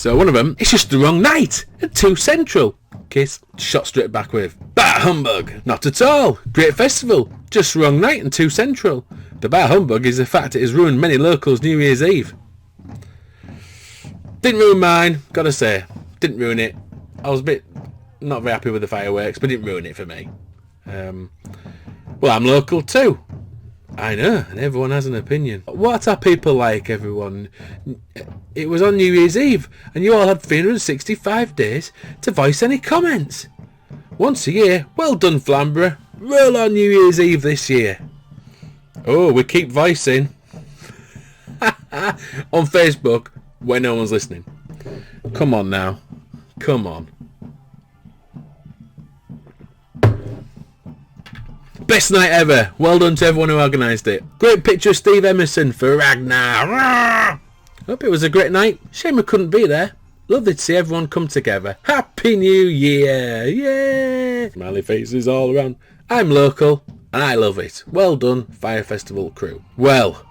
So one of them, it's just the wrong night at 2 Central. Kiss shot straight back with, bah humbug, not at all, great festival, just wrong night and 2 Central. The bah humbug is the fact it has ruined many locals' New Year's Eve. Didn't ruin mine, gotta say, didn't ruin it. I was a bit not very happy with the fireworks, but didn't ruin it for me. Well, I'm local too. I know, and everyone has an opinion. What are people like, everyone? It was on New Year's Eve, and you all had 365 days to voice any comments. Once a year, well done, Flamborough. Roll on New Year's Eve this year. Oh, we keep voicing. On Facebook, when no one's listening. Come on now. Come on. Best night ever. Well done to everyone who organised it. Great picture of Steve Emerson for Ragnar. Hope it was a great night. Shame I couldn't be there. Lovely to see everyone come together. Happy New Year. Yay. Smiley faces all around. I'm local and I love it. Well done, Fire Festival crew. Well,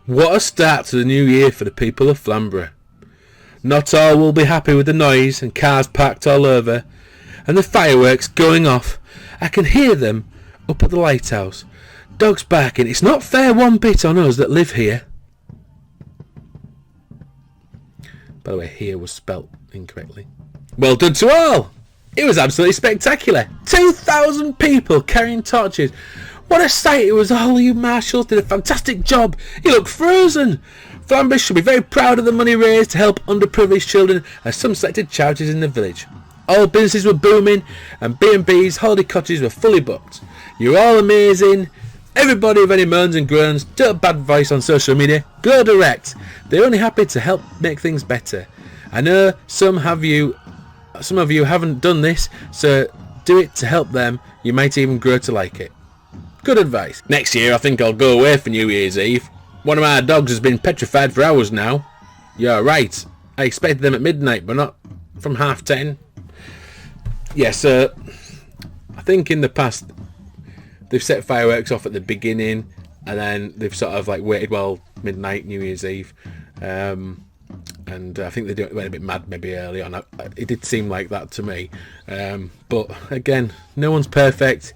what a start to the new year for the people of Flamborough. Not all will be happy with the noise and cars parked all over and the fireworks going off. I can hear them up at the lighthouse. Dogs barking. It's not fair one bit on us that live here. By the way, here was spelt incorrectly. Well done to all. It was absolutely spectacular. 2,000 people carrying torches. What a sight it was. All you marshals did a fantastic job. You look frozen. Flamborough should be very proud of the money raised to help underprivileged children and some selected charities in the village. All businesses were booming and B&B's holiday cottages were fully booked. You're all amazing. Everybody with any moans and groans, don't bad voice on social media, go direct. They're only happy to help make things better. I know some of you haven't done this, so do it to help them. You might even grow to like it. Good advice. Next year I think I'll go away for New Year's Eve. One of my dogs has been petrified for hours now. You're right. I expected them at midnight, but not from 10:30. Yes, I think in the past they've set fireworks off at the beginning and then they've sort of like waited midnight, New Year's Eve, and I think they went a bit mad maybe early on. It did seem like that to me, but again, no one's perfect.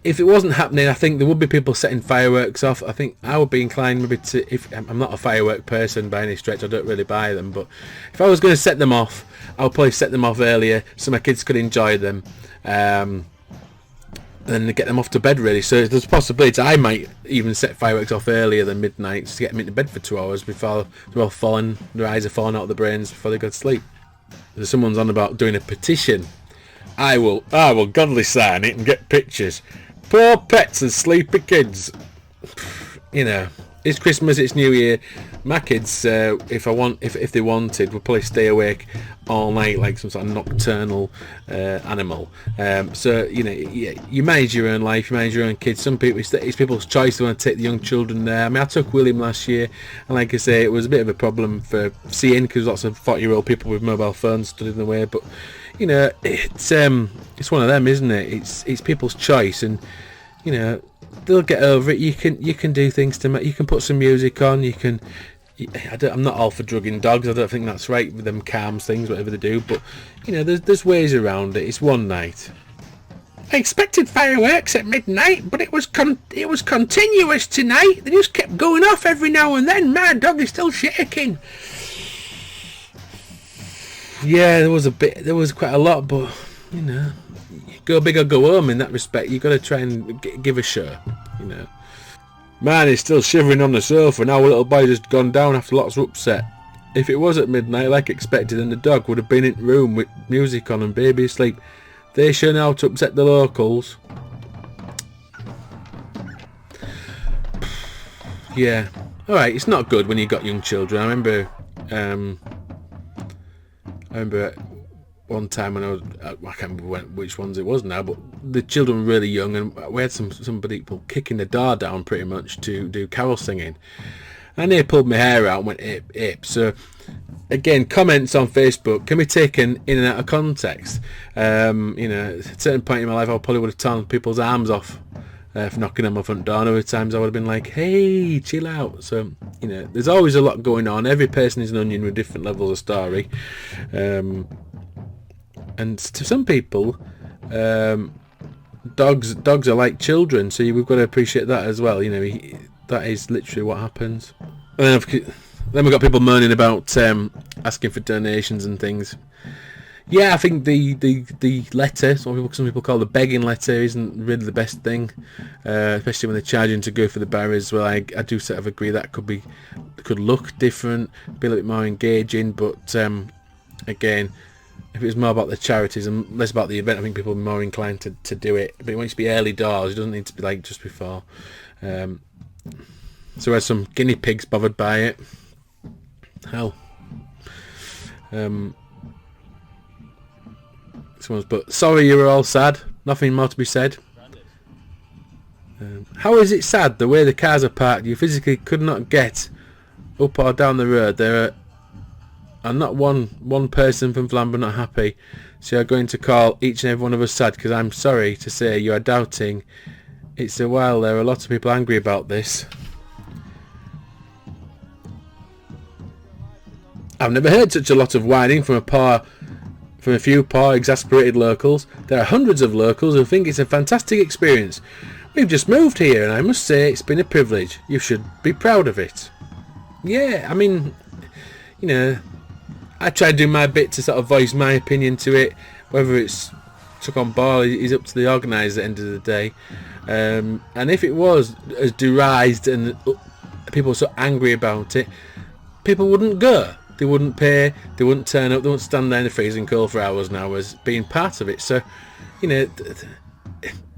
If it wasn't happening, I think there would be people setting fireworks off. I think I would be inclined maybe to, if I'm not a firework person by any stretch, I don't really buy them, but if I was going to set them off, I would probably set them off earlier so my kids could enjoy them, and get them off to bed really. So there's a possibility I might even set fireworks off earlier than midnight just to get them into bed for 2 hours before they're all falling, their eyes are falling out of the brains before they go to sleep. There's someone's on about doing a petition. I will godly sign it and get pictures. Poor pets and sleepy kids. You know, it's Christmas, it's New Year. My kids, if they wanted, would probably stay awake all night like some sort of nocturnal animal. So you know, you manage your own life, you manage your own kids. Some people, it's people's choice. They want to take the young children there. I mean, I took William last year, and like I say, it was a bit of a problem for seeing because lots of 40-year-old people with mobile phones stood in the way. But you know, it's one of them, isn't it? It's people's choice, and you know, they'll get over it. You can do things to make. You can put some music on. I'm not all for drugging dogs. I don't think that's right with them calms things, whatever they do. But you know, there's ways around it. It's one night. I expected fireworks at midnight, but it was continuous tonight. They just kept going off every now and then. My dog is still shaking. Yeah, there was quite a lot, but you know, go big or go home in that respect. You've got to try and give a show, you know. Man is still shivering on the sofa, and our little boy just gone down after lots of upset. If it was at midnight like expected, then the dog would have been in the room with music on and baby asleep. They sure know how to upset the locals. Yeah, alright, it's not good when you've got young children. I remember one time when I can't remember which ones it was now, but the children were really young, and we had some people kicking the door down pretty much to do carol singing, and they pulled my hair out and went ip ip. So again, comments on Facebook can be taken in and out of context. You know, at a certain point in my life I probably would have torn people's arms off for knocking on my front door. And other times I would have been like, hey, chill out. So, you know, there's always a lot going on. Every person is an onion with different levels of story. And to some people, dogs are like children, so we've got to appreciate that as well. You know, that is literally what happens. And then we've got people moaning about asking for donations and things. Yeah, I think the letter, some people call the begging letter, isn't really the best thing, especially when they're charging to go for the barriers. Well, I do sort of agree that could look different, be a little bit more engaging, but again, if it was more about the charities and less about the event, I think people are more inclined to do it. But it wants to be early doors. It doesn't need to be like just before. So we had some guinea pigs bothered by it. Hell. But sorry you were all sad. Nothing more to be said. How is it sad the way the cars are parked? You physically could not get up or down the road. There are not one person from Flamborough not happy. So you're going to call each and every one of us sad, because I'm sorry to say you are doubting. It's a while. There are lots of people angry about this. I've never heard such a lot of whining from a few poor, exasperated locals. There are hundreds of locals who think it's a fantastic experience. We've just moved here, and I must say it's been a privilege. You should be proud of it. Yeah, I mean, you know, I try to do my bit to sort of voice my opinion to it. Whether it's took on board is up to the organiser at the end of the day. And if it was as derised and people were so angry about it, people wouldn't go. They wouldn't pay, they wouldn't turn up, they wouldn't stand there in the freezing cold for hours and hours being part of it. So, you know,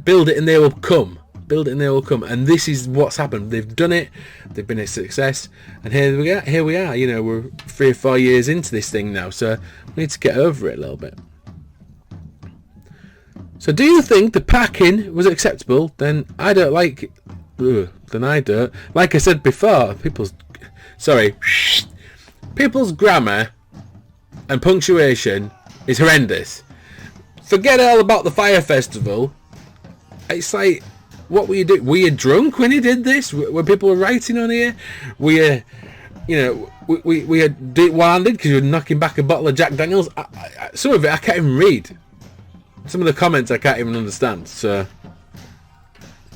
build it and they will come. Build it and they will come. And this is what's happened. They've done it, they've been a success, and here we are. You know, we're 3 or 4 years into this thing now, so we need to get over it a little bit. So do you think the parking was acceptable? Then I don't like it. Then I don't. Like I said before, people's grammar and punctuation is horrendous. Forget all about the fire festival. It's like, what were you doing? Were you drunk when you did this? Were people writing on here? Were you, you know, we had winded because you were knocking back a bottle of Jack Daniels? Some of it I can't even read. Some of the comments I can't even understand. So,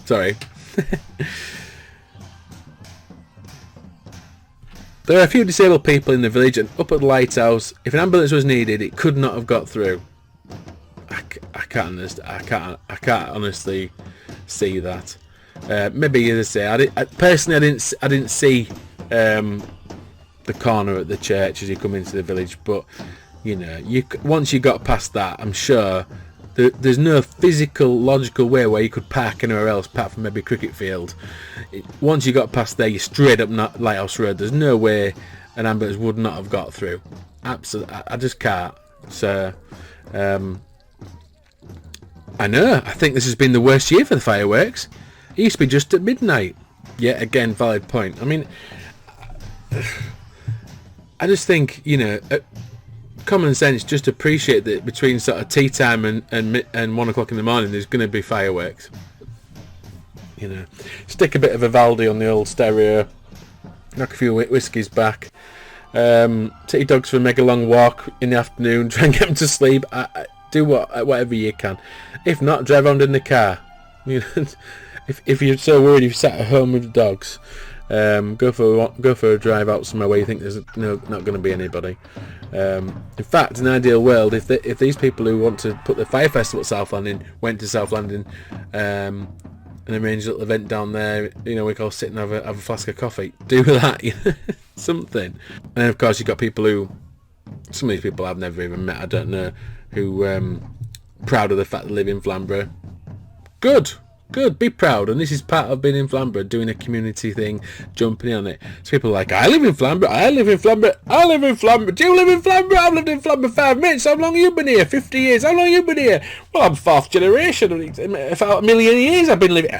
sorry. There are a few disabled people in the village, and up at the lighthouse, if an ambulance was needed, it could not have got through. I can't understand. I can't honestly see that. Maybe as I say, personally I didn't see the corner at the church as you come into the village, but you know, once you got past that, I'm sure there's no physical, logical way where you could park anywhere else apart from maybe cricket field. Once you got past there, you're straight up Lighthouse Road. There's no way an ambulance would not have got through. Absolutely, I just can't. So, I know. I think this has been the worst year for the fireworks. It used to be just at midnight. Yet again, valid point. I mean, I just think, you know, common sense, just appreciate that between sort of tea time and 1 o'clock in the morning there's going to be fireworks. You know, stick a bit of Vivaldi on the old stereo, knock a few whiskies back, take your dogs for a mega long walk in the afternoon, try and get them to sleep. Do whatever you can. If not, drive around in the car. You know, if you're so worried you've sat at home with the dogs, go for a drive out somewhere where you think there's not going to be anybody. In fact, in an ideal world, if these people who want to put the fire festival at South Landing went to South Landing and arranged a little event down there, you know, we could all sit and have a flask of coffee. Do that, you know, something. And then of course you've got people who, some of these people I've never even met, I don't know, who proud of the fact they live in Flamborough. Good, be proud. And this is part of being in Flamborough, doing a community thing, jumping in on it. So people are like, I live in Flamborough. Do you live in Flamborough? I've lived in Flamborough 5 minutes. How long have you been here? 50 years. How long have you been here? Well, I'm 4th generation. A million years I've been living.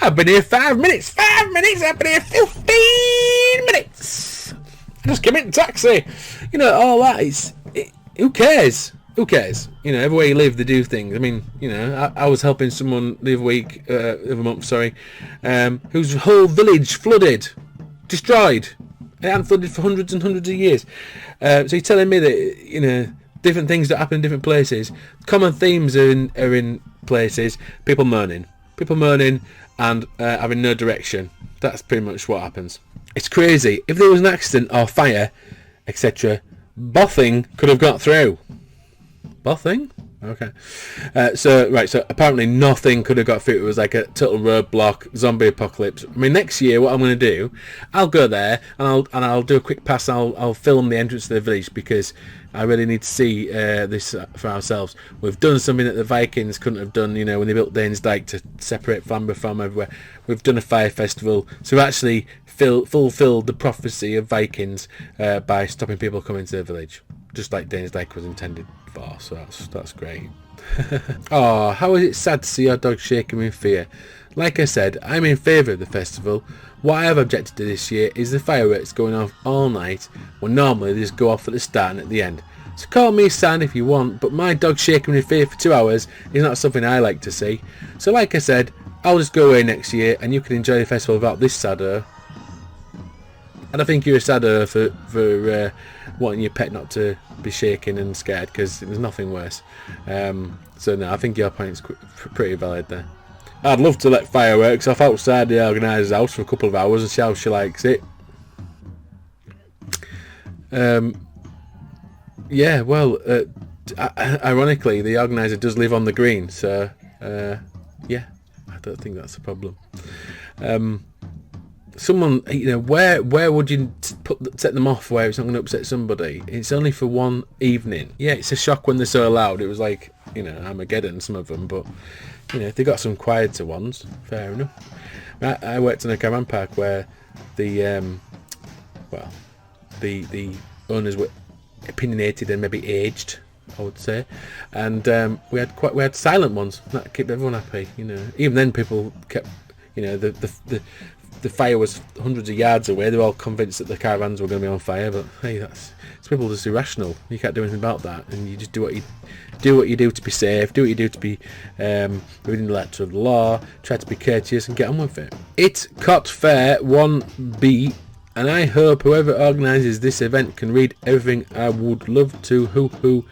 I've been here 5 minutes. 5 minutes. I've been here 15 minutes. I just came in taxi. You know, all that. Who cares? who cares? You know, everywhere you live, they do things. I mean, you know, I was helping someone the other month, sorry, whose whole village flooded, destroyed. It hadn't flooded for hundreds and hundreds of years. So you're telling me that, you know, different things that happen in different places, common themes are in places, people moaning and having no direction. That's pretty much what happens. It's crazy. If there was an accident or fire, etc., Bothing could have got through. Bothing? Okay. So apparently nothing could have got through. It was like a total roadblock, zombie apocalypse. I mean, next year, what I'm going to do, I'll go there and I'll do a quick pass. I'll film the entrance to the village because I really need to see this for ourselves. We've done something that the Vikings couldn't have done, you know, when they built Dane's Dyke to separate Flamborough from everywhere. We've done a fire festival, so we've actually fulfilled the prophecy of Vikings by stopping people coming to the village, just like Dane's Dyke was intended for. So that's great. Oh, how is it sad to see our dog shaking with fear. Like I said, I'm in favour of the festival. What I have objected to this year is the fireworks going off all night when normally they just go off at the start and at the end. So call me sad if you want, but my dog shaking with fear for 2 hours is not something I like to see. So like I said, I'll just go away next year and you can enjoy the festival without this sadder. And I think you're a sadder for wanting your pet not to be shaking and scared, because there's nothing worse. So no, I think your point's pretty valid there. I'd love to let fireworks off outside the organiser's house for a couple of hours and see how she likes it. Yeah, well, ironically, the organiser does live on the green, so yeah, I don't think that's a problem. Someone, you know, where would you set them off where it's not going to upset somebody? It's only for one evening. Yeah, it's a shock when they're so loud. It was like, you know, Armageddon, some of them, but you know, if they got some quieter ones, fair enough. I worked in a caravan park where the owners were opinionated and maybe aged, I would say, and we had silent ones that kept everyone happy. You know, even then people kept, you know, the fire was hundreds of yards away. They were all convinced that the caravans were going to be on fire, but hey, it's people just irrational. You can't do anything about that, and you just do what you do to be safe, do what you do to be reading the letter of the law, try to be courteous and get on with it. It's Cot Fair 1B, and I hope whoever organises this event can read everything I would love to who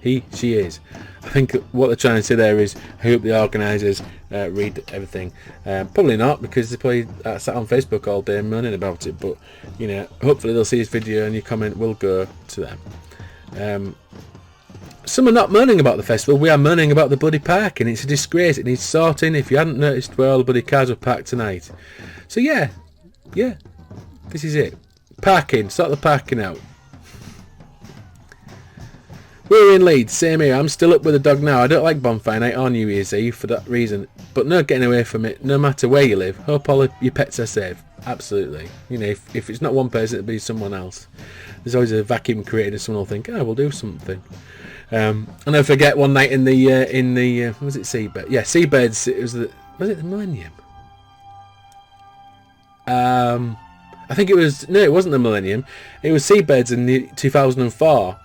she is. I think what they're trying to say there is, I hope the organisers read everything. Probably not, because they probably sat on Facebook all day moaning about it, but you know, hopefully they'll see this video and your comment will go to them. Some are not moaning about the festival, we are moaning about the bloody parking. It's a disgrace, it needs sorting. If you hadn't noticed where all the bloody cars were parked tonight. So yeah, this is it. Parking, sort the parking out. We're in Leeds, same here. I'm still up with the dog now. I don't like bonfire night or New Year's Eve for that reason, but no getting away from it, no matter where you live. Hope all your pets are safe. Absolutely. You know, if it's not one person, it'll be someone else. There's always a vacuum created and someone will think, we'll do something. And I forget one night in the was it Seabird? Yeah, Seabirds. Was it the Millennium? I think it was, no, it wasn't the Millennium. It was Seabirds in the 2004.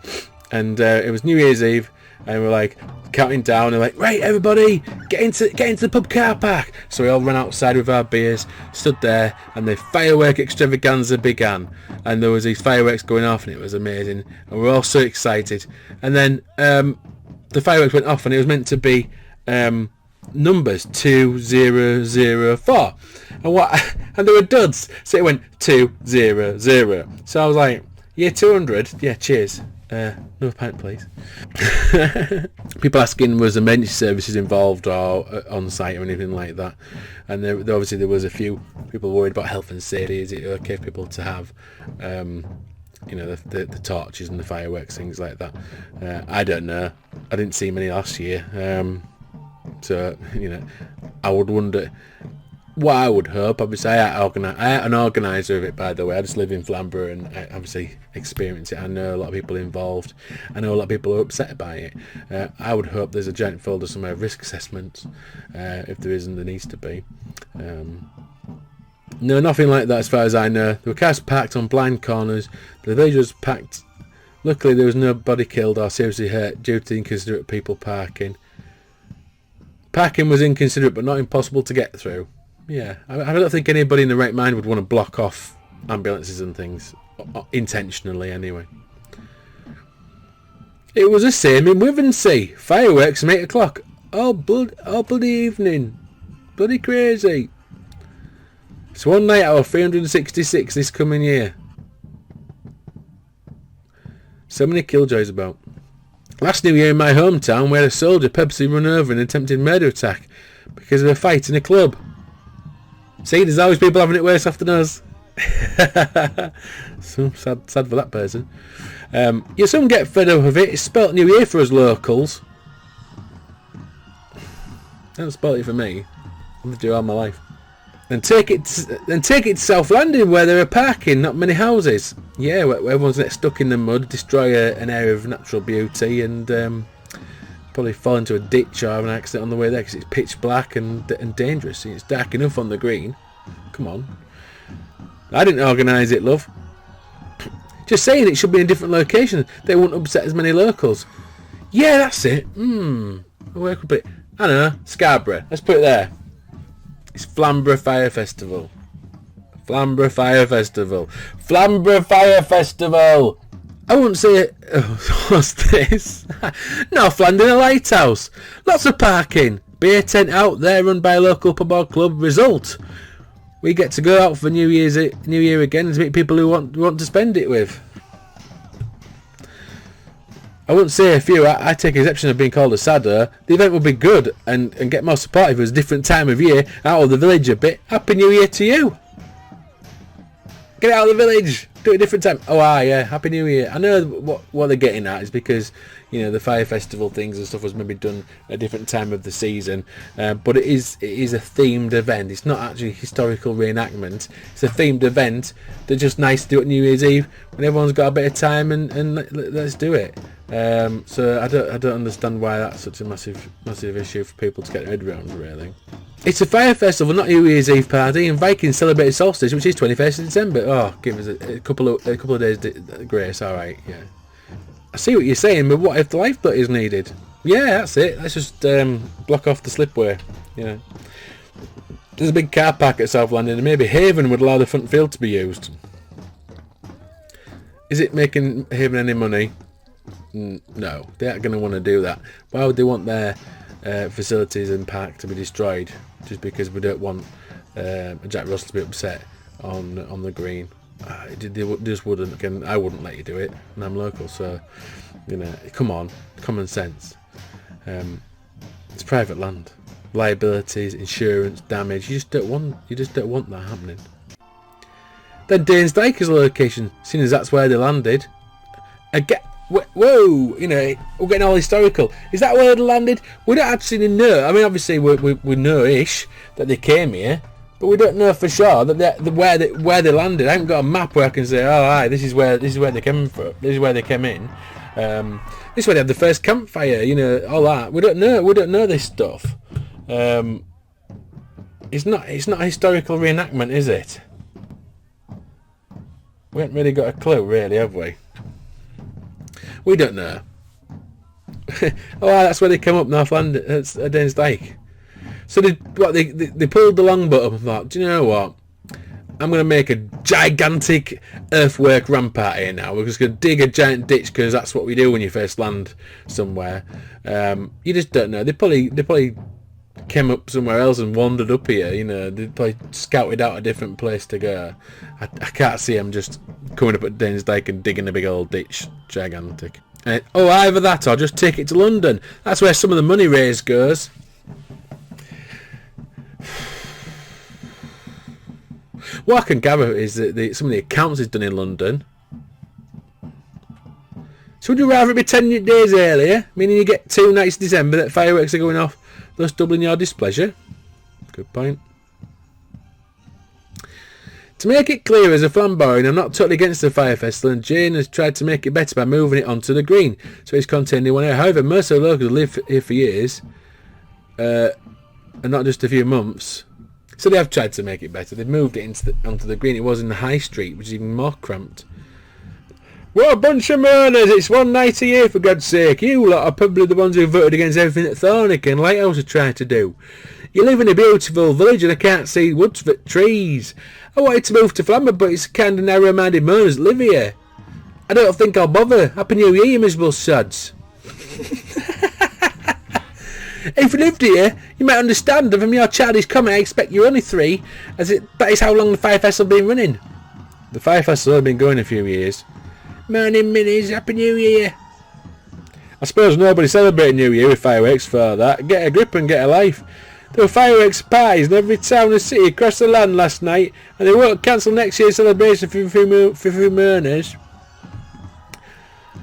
And it was New Year's Eve, and we're like counting down, and like, right, everybody, get into the pub car park. So we all ran outside with our beers, stood there, and the firework extravaganza began. And there was these fireworks going off, and it was amazing, and we were all so excited. And then the fireworks went off, and it was meant to be numbers 2004, and there were duds, so it went 200. So I was like, yeah, 200, yeah, cheers. Another pint, please. People asking, was emergency services involved or on site or anything like that? And there obviously there was a few people worried about health and safety. Is it okay for people to have, you know, the torches and the fireworks, things like that? I don't know. I didn't see many last year. So you know, I would wonder. What I would hope, obviously, I am an organiser of it, by the way. I just live in Flamborough and I obviously experience it. I know a lot of people involved. I know a lot of people are upset by it. I would hope there's a giant folder somewhere of risk assessments. If there isn't, there needs to be. No, nothing like that as far as I know. There were cars parked on blind corners. The village was packed Luckily, there was nobody killed or seriously hurt due to inconsiderate people parking. Parking was inconsiderate but not impossible to get through. Yeah, I don't think anybody in the right mind would want to block off ambulances and things. Intentionally, anyway. It was the same in Wivensea. Fireworks from 8 o'clock. Oh, bloody evening. Bloody crazy. It's one night out of 366 this coming year. So many killjoys about. Last New Year in my hometown, we had a soldier purposely run over in an attempted murder attack because of a fight in a club. See, there's always people having it worse than us. So sad for that person. Yeah, some get fed up of it. It's spelt New Year for us locals. Don't spell it for me. I'm gonna do it all my life. Then take it to South London where there are parking, not many houses. Yeah, where everyone's get stuck in the mud, destroy an area of natural beauty, and probably fall into a ditch or have an accident on the way there because it's pitch black and dangerous. It's dark enough on the green. Come on. I didn't organise it, love. Just saying it should be in a different location. They won't upset as many locals. Yeah, that's it. Where could we put it? I don't know. Scarborough. Let's put it there. It's Flamborough Fire Festival. Flamborough Fire Festival. Flamborough Fire Festival. I wouldn't say it. Oh, what's this? North London, a lighthouse. Lots of parking. Beer tent out there run by a local pub or club. Result: we get to go out for New Year again and to meet people who want to spend it with. I wouldn't say a few. I take exception of being called a sadder. The event would be good and get more support if it was a different time of year, out of the village a bit. Happy New Year to you. Get out of the village. Do it a different time. Oh, yeah. Happy New Year. I know what they're getting at is because, you know, the fire festival things and stuff was maybe done at a different time of the season. But it is a themed event. It's not actually historical reenactment. It's a themed event. They're just nice to do at New Year's Eve when everyone's got a bit of time and let's do it. So I don't understand why that's such a massive issue for people to get their head around, really. It's a fire festival, not a New Year's Eve party, and Vikings celebrated solstice, which is 21st of December. Oh, give us a couple of days grace. All right, yeah. I see what you're saying, but what if the lifeboat is needed? Yeah, that's it. Let's just block off the slipway. You know, there's a big car park at South London, and maybe Haven would allow the front field to be used. Is it making Haven any money? No, they aren't going to want to do that. Why would they want their facilities and park to be destroyed just because we don't want Jack Russell to be upset on the green? They just wouldn't. Again, I wouldn't let you do it, and I'm local, so you know. Come on, common sense. It's private land, liabilities, insurance, damage. You just don't want that happening. Then Danesdyke is a location, seeing as that's where they landed. Whoa, you know, we're getting all historical. Is that where they landed? We don't actually know. I mean, obviously we know-ish that they came here, but we don't know for sure that where they landed. I haven't got a map where I can say, oh, aye, this is where they came from. This is where they came in. This is where they had the first campfire. You know, all that. We don't know this stuff. It's not a historical reenactment, is it? We haven't really got a clue, really, have we? We don't know. That's where they come up, North London. That's Danesdyke. So they pulled the longboat up and thought, do you know what? I'm going to make a gigantic earthwork rampart here now. We're just going to dig a giant ditch because that's what we do when you first land somewhere. You just don't know. They probably came up somewhere else and wandered up here. You know, they probably scouted out a different place to go. I can't see them just coming up at Danesdyke and digging a big old ditch, gigantic. Either that or just take it to London. That's where some of the money raised goes. What I can gather is that some of the accounts is done in London. So would you rather it be 10 days earlier, meaning you get 2 nights in December that fireworks are going off, thus doubling your displeasure? Good point. To make it clear as a Flamborough, I'm not totally against the fire festival, and Jane has tried to make it better by moving it onto the green, so it's contained in one area. However, most of the locals live here for years, and not just a few months. So they have tried to make it better. They've moved it onto the green. It was in the High Street, which is even more cramped. What a bunch of mourners! It's one night a year, for God's sake. You lot are probably the ones who voted against everything that Thornick and Lighthouse are trying to do. You live in a beautiful village and I can't see woods for trees. I wanted to move to Flamborough, but it's kind of narrow-minded mourners that live here. I don't think I'll bother. Happy New Year, you miserable sods. If you lived here, you might understand that from your childish comment I expect you're only 3, that is how long the Fire Festival has been running. The Fire Festival has been going a few years. Morning minis, Happy New Year. I suppose nobody celebrated New Year with fireworks for that. Get a grip and get a life. There were fireworks parties in every town and city across the land last night, and they won't cancel next year's celebration for few mourners.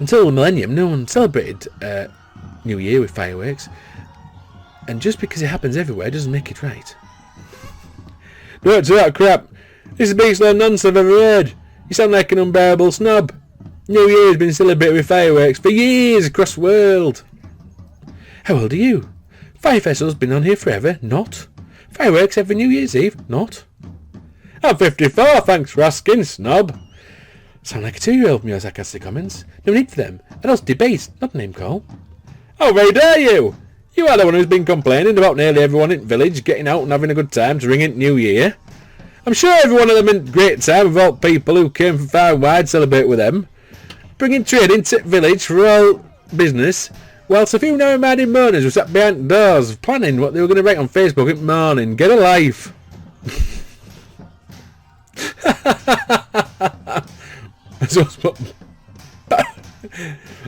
Until the millennium, no one celebrated New Year with fireworks. And just because it happens everywhere doesn't make it right. Don't say that crap. This is the biggest load of nonsense I've ever heard. You sound like an unbearable snob. New Year has been celebrated with fireworks for years across the world. How old are you? Fire Festival's been on here forever. Not. Fireworks every New Year's Eve. Not. I'm 54, thanks for asking, snob. Sound like a 2-year-old from your sarcastic comments. No need for them. Adults debate, not name call. How very dare you! You are the one who's been complaining about nearly everyone in the village getting out and having a good time to ring in New Year. I'm sure every one of them had a great time with all people who came from far and wide to celebrate with them. Bringing trade into the village for all business, whilst a few narrow-minded mourners were sat behind the doors planning what they were going to write on Facebook in the morning. Get a life.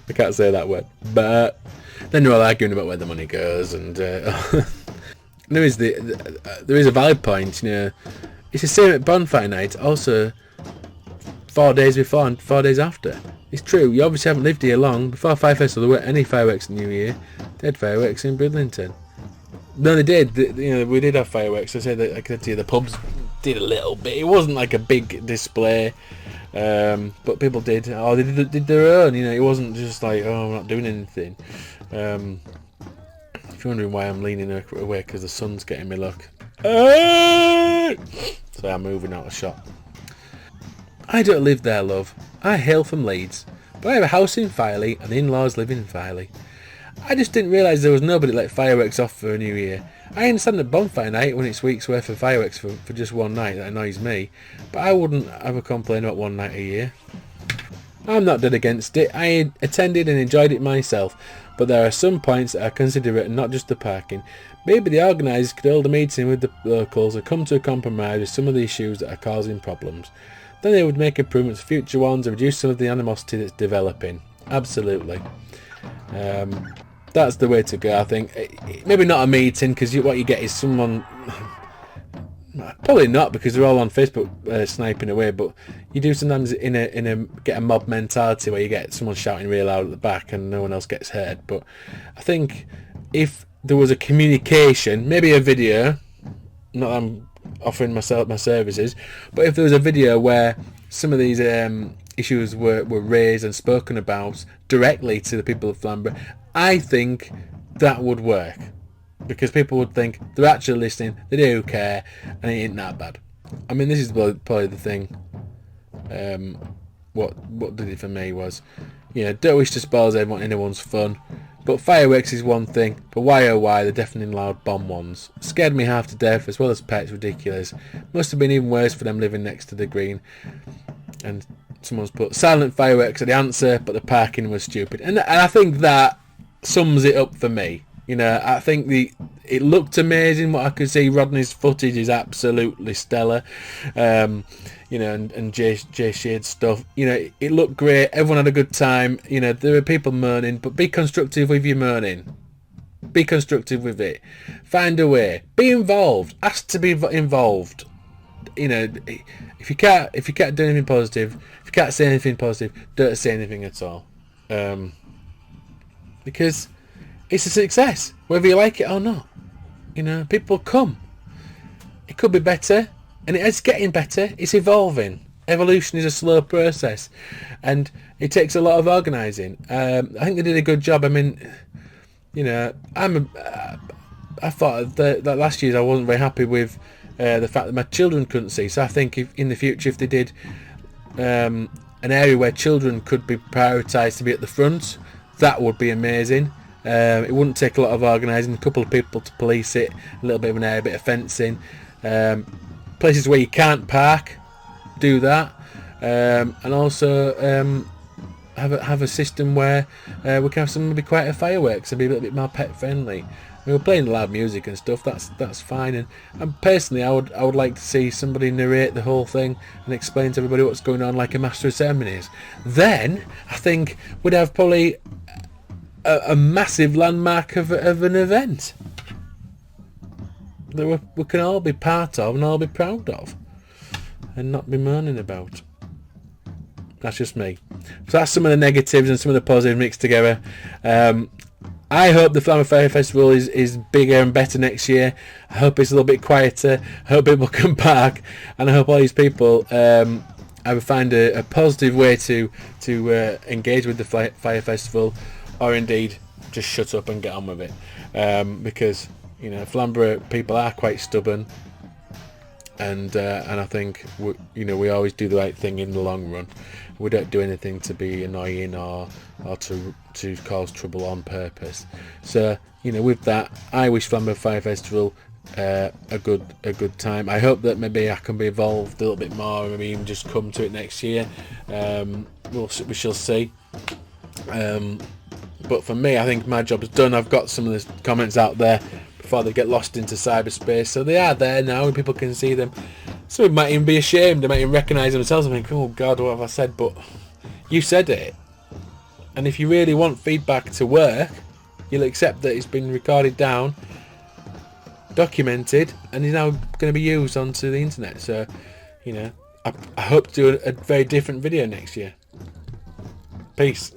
I can't say that word, but then they're all arguing about where the money goes, and there is a valid point. You know, it's the same at bonfire night. Also, 4 days before and 4 days after. It's true. You obviously haven't lived here long. Before Fire Festival, there weren't any fireworks in New Year. They had fireworks in Bridlington. No, they did. We did have fireworks. I said that, like I said to you, the pubs did a little bit. It wasn't like a big display. But people did. Oh, they did their own. You know, it wasn't just like, oh, I'm not doing anything. If you're wondering why I'm leaning away, because the sun's getting me, look. So I'm moving out of shot. I don't live there, love. I hail from Leeds, but I have a house in Filey and in-laws live in Filey. I just didn't realise there was nobody that let fireworks off for a New Year. I understand that bonfire night, when it's weeks worth of fireworks for just one night, that annoys me, but I wouldn't ever complain about one night a year. I'm not dead against it. I attended and enjoyed it myself, but there are some points that are considerate and not just the parking. Maybe the organisers could hold a meeting with the locals and come to a compromise with some of the issues that are causing problems. Then they would make improvements for future ones and reduce some of the animosity that's developing. Absolutely. That's the way to go, I think. Maybe not a meeting, because what you get is someone... Probably not, because they're all on Facebook sniping away, but you do sometimes get a mob mentality where you get someone shouting really loud at the back and no one else gets heard. But I think if there was a communication, maybe a video, not that I'm offering my services, but if there was a video where some of these issues were raised and spoken about directly to the people of Flamborough, I think that would work, because people would think they're actually listening, they do care, and it ain't that bad. I mean, this is probably the thing. What did it for me was, don't wish to spoil anyone's fun, but fireworks is one thing, but why oh why, the deafening loud bomb ones scared me half to death, as well as pets. Ridiculous. Must have been even worse for them living next to the green. And someone's put silent fireworks are the answer, but the parking was stupid, and I think that sums it up for me. I think it looked amazing. What I could see, Rodney's footage is absolutely stellar. And Jay Shade's stuff. It looked great. Everyone had a good time. There were people moaning, but be constructive with your moaning. Be constructive with it. Find a way. Be involved. Ask to be involved. If you can't do anything positive, if you can't say anything positive, don't say anything at all. Because it's a success, whether you like it or not. People come. It could be better, and it's getting better. It's evolving. Evolution is a slow process, and it takes a lot of organising. I think they did a good job. I mean, I thought that last year I wasn't very happy with the fact that my children couldn't see. So I think if in the future, if they did a an area where children could be prioritised to be at the front, that would be amazing. It wouldn't take a lot of organising, a couple of people to police it, a little bit of an area, a bit of fencing. Places where you can't park, do that. And also have a system where we can have some maybe quieter fireworks and be a little bit more pet friendly. We were playing loud music and stuff. That's fine. And personally, I would like to see somebody narrate the whole thing and explain to everybody what's going on, like a master of ceremonies. Then I think we'd have probably a massive landmark of an event that we can all be part of and all be proud of, and not be moaning about. That's just me. So that's some of the negatives and some of the positives mixed together. I hope the Flamborough Fire Festival is bigger and better next year. I hope it's a little bit quieter. I hope people can park, and I hope all these people either find a positive way to engage with the Fire Festival, or indeed just shut up and get on with it. Because Flamborough people are quite stubborn, and I think we always do the right thing in the long run. We don't do anything to be annoying or to cause trouble on purpose. So with that, I wish Flamborough Fire Festival a good time. I hope that maybe I can be involved a little bit more, maybe even just come to it next year. We shall see. But for me, I think my job is done. I've got some of the comments out there before they get lost into cyberspace, so they are there now and people can see them. Some might even be ashamed, they might even recognise themselves and think, oh God, what have I said? But you said it, and if you really want feedback to work, you'll accept that it's been recorded down, documented, and is now going to be used onto the internet. So I hope to do a very different video next year. Peace.